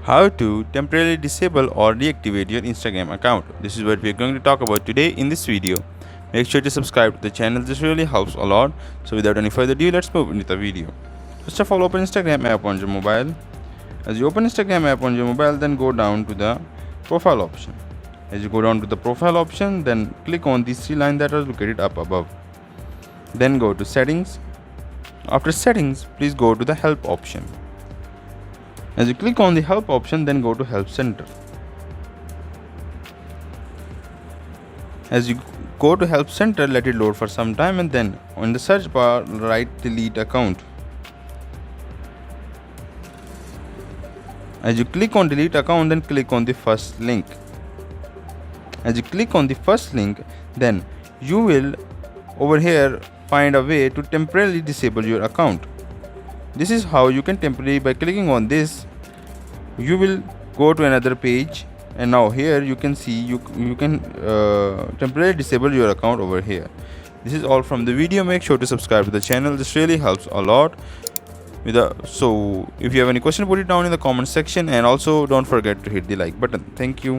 How to temporarily disable or deactivate your Instagram account. This is what we are going to talk about today in this video. Make sure to subscribe to the channel, this really helps a lot. So without any further ado, let's move into the video. First of all, open Instagram app on your mobile. As you open Instagram app on your mobile, then go down to the profile option. As you go down to the profile option, then click on these three lines that are located up above. Then go to settings. After settings, please go to the help option. As you click on the help option, then go to help center. As you go to help center, let it load for some time, and then on the search bar write delete account. As you click on delete account, then click on the first link. As you click on the first link, then you will over here find a way to temporarily disable your account. This is how you can temporarily, by clicking on this, you will go to another page, and now here you can see you can temporarily disable your account over here. This is all from the video. Make sure to subscribe to the channel, this really helps a lot. So if you have any question, put it down in the comment section, and also don't forget to hit the like button. Thank you.